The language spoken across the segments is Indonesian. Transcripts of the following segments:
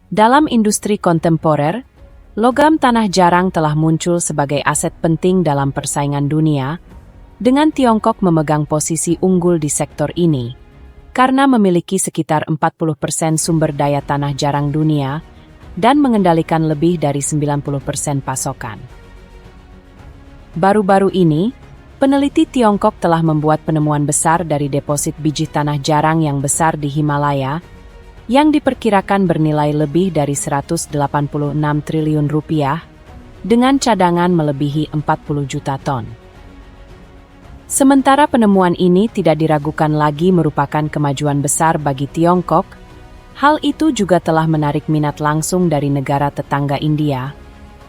Dalam industri kontemporer, logam tanah jarang telah muncul sebagai aset penting dalam persaingan dunia, dengan Tiongkok memegang posisi unggul di sektor ini, karena memiliki sekitar 40% sumber daya tanah jarang dunia dan mengendalikan lebih dari 90% pasokan. Baru-baru ini, peneliti Tiongkok telah membuat penemuan besar dari deposit biji tanah jarang yang besar di Himalaya, yang diperkirakan bernilai lebih dari 186 triliun rupiah, dengan cadangan melebihi 40 juta ton. Sementara penemuan ini tidak diragukan lagi merupakan kemajuan besar bagi Tiongkok, hal itu juga telah menarik minat langsung dari negara tetangga India,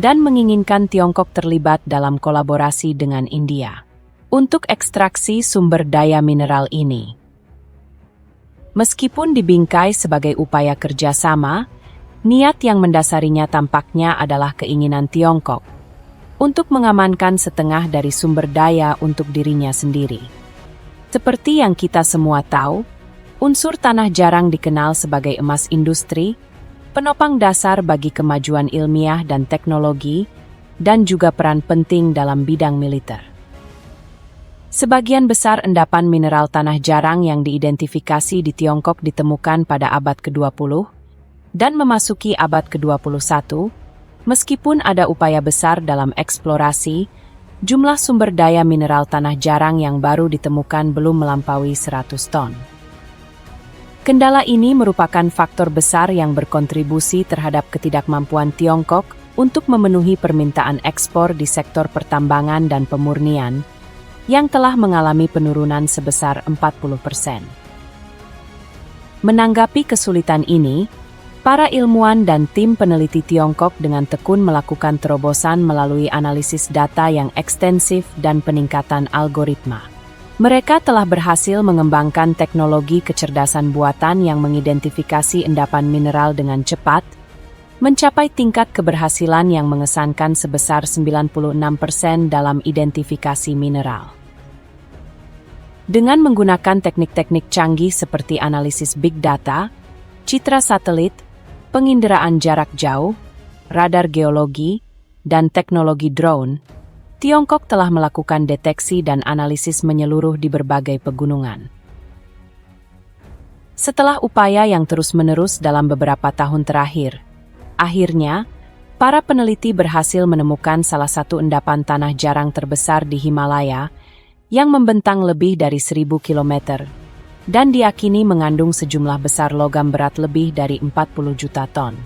dan menginginkan Tiongkok terlibat dalam kolaborasi dengan India untuk ekstraksi sumber daya mineral ini. Meskipun dibingkai sebagai upaya kerjasama, niat yang mendasarinya tampaknya adalah keinginan Tiongkok untuk mengamankan setengah dari sumber daya untuk dirinya sendiri. Seperti yang kita semua tahu, unsur tanah jarang dikenal sebagai emas industri, penopang dasar bagi kemajuan ilmiah dan teknologi, dan juga peran penting dalam bidang militer. Sebagian besar endapan mineral tanah jarang yang diidentifikasi di Tiongkok ditemukan pada abad ke-20 dan memasuki abad ke-21, meskipun ada upaya besar dalam eksplorasi, jumlah sumber daya mineral tanah jarang yang baru ditemukan belum melampaui 100 ton. Kendala ini merupakan faktor besar yang berkontribusi terhadap ketidakmampuan Tiongkok untuk memenuhi permintaan ekspor di sektor pertambangan dan pemurnian, yang telah mengalami penurunan sebesar 40%. Menanggapi kesulitan ini, para ilmuwan dan tim peneliti Tiongkok dengan tekun melakukan terobosan melalui analisis data yang ekstensif dan peningkatan algoritma. Mereka telah berhasil mengembangkan teknologi kecerdasan buatan yang mengidentifikasi endapan mineral dengan cepat, mencapai tingkat keberhasilan yang mengesankan sebesar 96% dalam identifikasi mineral. Dengan menggunakan teknik-teknik canggih seperti analisis big data, citra satelit, penginderaan jarak jauh, radar geologi, dan teknologi drone, Tiongkok telah melakukan deteksi dan analisis menyeluruh di berbagai pegunungan. Setelah upaya yang terus-menerus dalam beberapa tahun terakhir, akhirnya, para peneliti berhasil menemukan salah satu endapan tanah jarang terbesar di Himalaya yang membentang lebih dari 1.000 km dan diyakini mengandung sejumlah besar logam berat lebih dari 40 juta ton.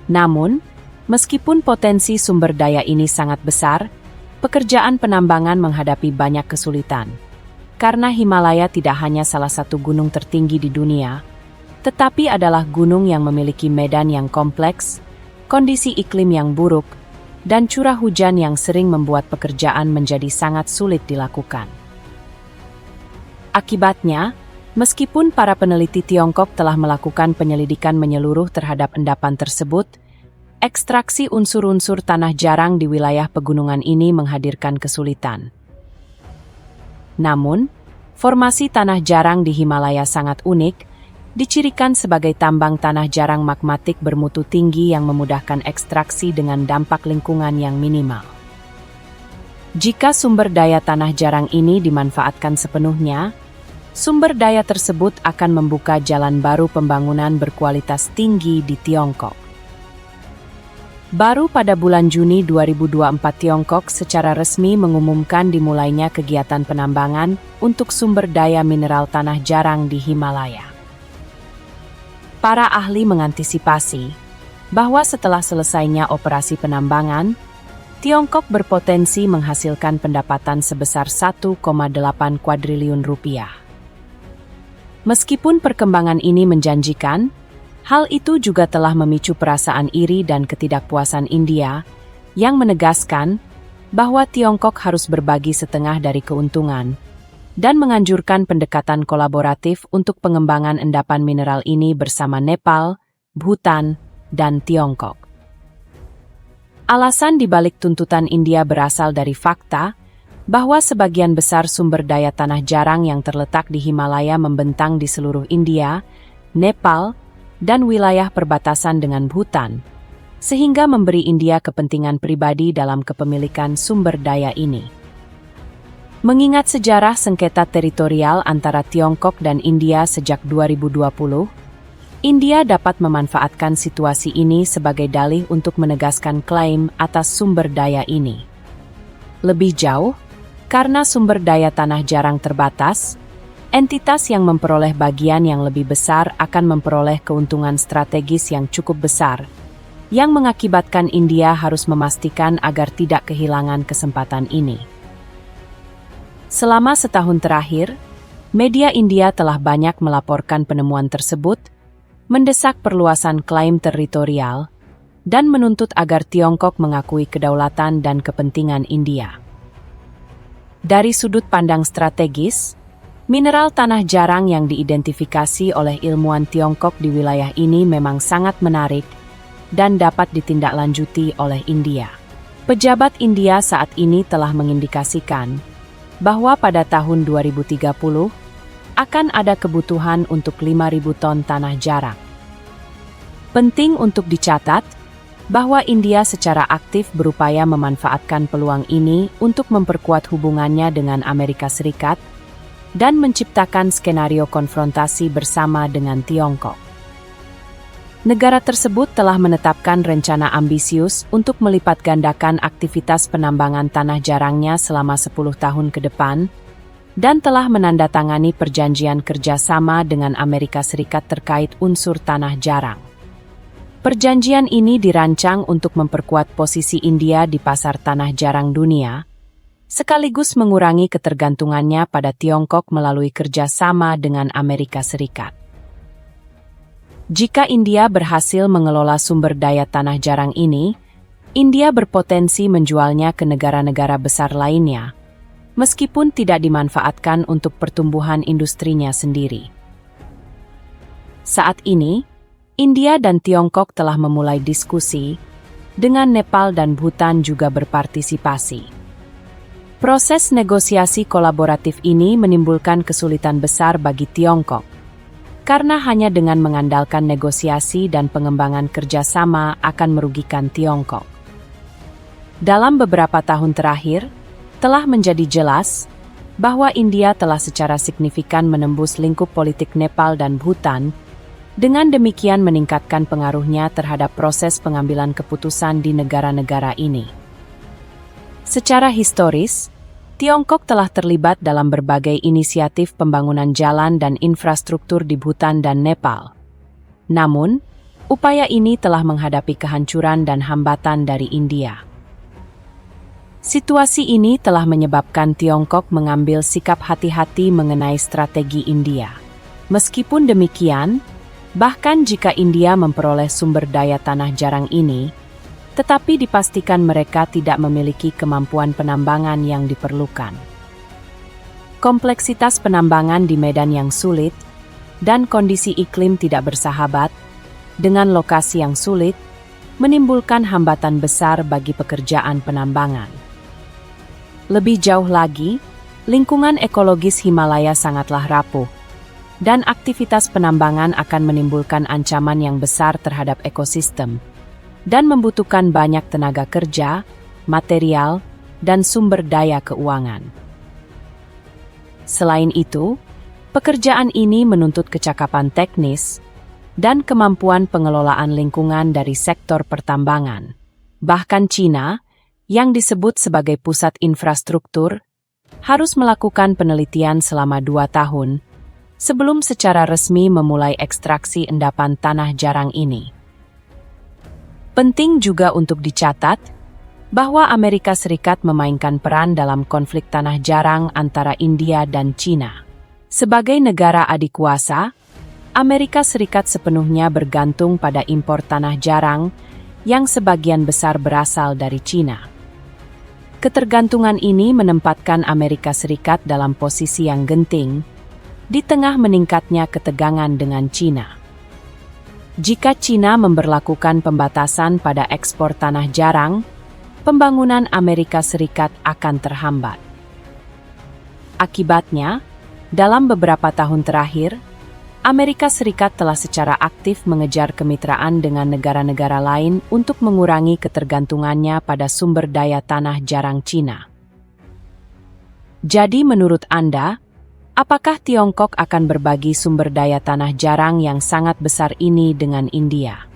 Namun, meskipun potensi sumber daya ini sangat besar, pekerjaan penambangan menghadapi banyak kesulitan. Karena Himalaya tidak hanya salah satu gunung tertinggi di dunia, tetapi adalah gunung yang memiliki medan yang kompleks, kondisi iklim yang buruk, dan curah hujan yang sering membuat pekerjaan menjadi sangat sulit dilakukan. Akibatnya, meskipun para peneliti Tiongkok telah melakukan penyelidikan menyeluruh terhadap endapan tersebut, ekstraksi unsur-unsur tanah jarang di wilayah pegunungan ini menghadirkan kesulitan. Namun, formasi tanah jarang di Himalaya sangat unik, dicirikan sebagai tambang tanah jarang magmatik bermutu tinggi yang memudahkan ekstraksi dengan dampak lingkungan yang minimal. Jika sumber daya tanah jarang ini dimanfaatkan sepenuhnya, sumber daya tersebut akan membuka jalan baru pembangunan berkualitas tinggi di Tiongkok. Baru pada bulan Juni 2024 Tiongkok secara resmi mengumumkan dimulainya kegiatan penambangan untuk sumber daya mineral tanah jarang di Himalaya. Para ahli mengantisipasi bahwa setelah selesainya operasi penambangan, Tiongkok berpotensi menghasilkan pendapatan sebesar 1,8 kuadriliun rupiah. Meskipun perkembangan ini menjanjikan, hal itu juga telah memicu perasaan iri dan ketidakpuasan India yang menegaskan bahwa Tiongkok harus berbagi setengah dari keuntungan dan menganjurkan pendekatan kolaboratif untuk pengembangan endapan mineral ini bersama Nepal, Bhutan, dan Tiongkok. Alasan dibalik tuntutan India berasal dari fakta bahwa sebagian besar sumber daya tanah jarang yang terletak di Himalaya membentang di seluruh India, Nepal, dan wilayah perbatasan dengan Bhutan, sehingga memberi India kepentingan pribadi dalam kepemilikan sumber daya ini. Mengingat sejarah sengketa teritorial antara Tiongkok dan India sejak 2020, India dapat memanfaatkan situasi ini sebagai dalih untuk menegaskan klaim atas sumber daya ini. Lebih jauh, karena sumber daya tanah jarang terbatas, entitas yang memperoleh bagian yang lebih besar akan memperoleh keuntungan strategis yang cukup besar, yang mengakibatkan India harus memastikan agar tidak kehilangan kesempatan ini. Selama setahun terakhir, media India telah banyak melaporkan penemuan tersebut, mendesak perluasan klaim teritorial, dan menuntut agar Tiongkok mengakui kedaulatan dan kepentingan India. Dari sudut pandang strategis, mineral tanah jarang yang diidentifikasi oleh ilmuwan Tiongkok di wilayah ini memang sangat menarik dan dapat ditindaklanjuti oleh India. Pejabat India saat ini telah mengindikasikan bahwa pada tahun 2030 akan ada kebutuhan untuk 5.000 ton tanah jarang. Penting untuk dicatat bahwa India secara aktif berupaya memanfaatkan peluang ini untuk memperkuat hubungannya dengan Amerika Serikat dan menciptakan skenario konfrontasi bersama dengan Tiongkok. Negara tersebut telah menetapkan rencana ambisius untuk melipat gandakan aktivitas penambangan tanah jarangnya selama 10 tahun ke depan dan telah menandatangani perjanjian kerjasama dengan Amerika Serikat terkait unsur tanah jarang. Perjanjian ini dirancang untuk memperkuat posisi India di pasar tanah jarang dunia, sekaligus mengurangi ketergantungannya pada Tiongkok melalui kerjasama dengan Amerika Serikat. Jika India berhasil mengelola sumber daya tanah jarang ini, India berpotensi menjualnya ke negara-negara besar lainnya, meskipun tidak dimanfaatkan untuk pertumbuhan industrinya sendiri. Saat ini, India dan Tiongkok telah memulai diskusi, dengan Nepal dan Bhutan juga berpartisipasi. Proses negosiasi kolaboratif ini menimbulkan kesulitan besar bagi Tiongkok, karena hanya dengan mengandalkan negosiasi dan pengembangan kerjasama akan merugikan Tiongkok. Dalam beberapa tahun terakhir, telah menjadi jelas bahwa India telah secara signifikan menembus lingkup politik Nepal dan Bhutan, dengan demikian meningkatkan pengaruhnya terhadap proses pengambilan keputusan di negara-negara ini. Secara historis, Tiongkok telah terlibat dalam berbagai inisiatif pembangunan jalan dan infrastruktur di Bhutan dan Nepal. Namun, upaya ini telah menghadapi kehancuran dan hambatan dari India. Situasi ini telah menyebabkan Tiongkok mengambil sikap hati-hati mengenai strategi India. Meskipun demikian, bahkan jika India memperoleh sumber daya tanah jarang ini, tetapi dipastikan mereka tidak memiliki kemampuan penambangan yang diperlukan. Kompleksitas penambangan di medan yang sulit dan kondisi iklim tidak bersahabat, dengan lokasi yang sulit, menimbulkan hambatan besar bagi pekerjaan penambangan. Lebih jauh lagi, lingkungan ekologis Himalaya sangatlah rapuh, dan aktivitas penambangan akan menimbulkan ancaman yang besar terhadap ekosistem, dan membutuhkan banyak tenaga kerja, material, dan sumber daya keuangan. Selain itu, pekerjaan ini menuntut kecakapan teknis dan kemampuan pengelolaan lingkungan dari sektor pertambangan. Bahkan China, yang disebut sebagai pusat infrastruktur, harus melakukan penelitian selama 2 tahun sebelum secara resmi memulai ekstraksi endapan tanah jarang ini. Penting juga untuk dicatat bahwa Amerika Serikat memainkan peran dalam konflik tanah jarang antara India dan China. Sebagai negara adikuasa, Amerika Serikat sepenuhnya bergantung pada impor tanah jarang yang sebagian besar berasal dari China. Ketergantungan ini menempatkan Amerika Serikat dalam posisi yang genting di tengah meningkatnya ketegangan dengan China. Jika China memberlakukan pembatasan pada ekspor tanah jarang, pembangunan Amerika Serikat akan terhambat. Akibatnya, dalam beberapa tahun terakhir, Amerika Serikat telah secara aktif mengejar kemitraan dengan negara-negara lain untuk mengurangi ketergantungannya pada sumber daya tanah jarang Cina. Jadi menurut Anda, apakah Tiongkok akan berbagi sumber daya tanah jarang yang sangat besar ini dengan India?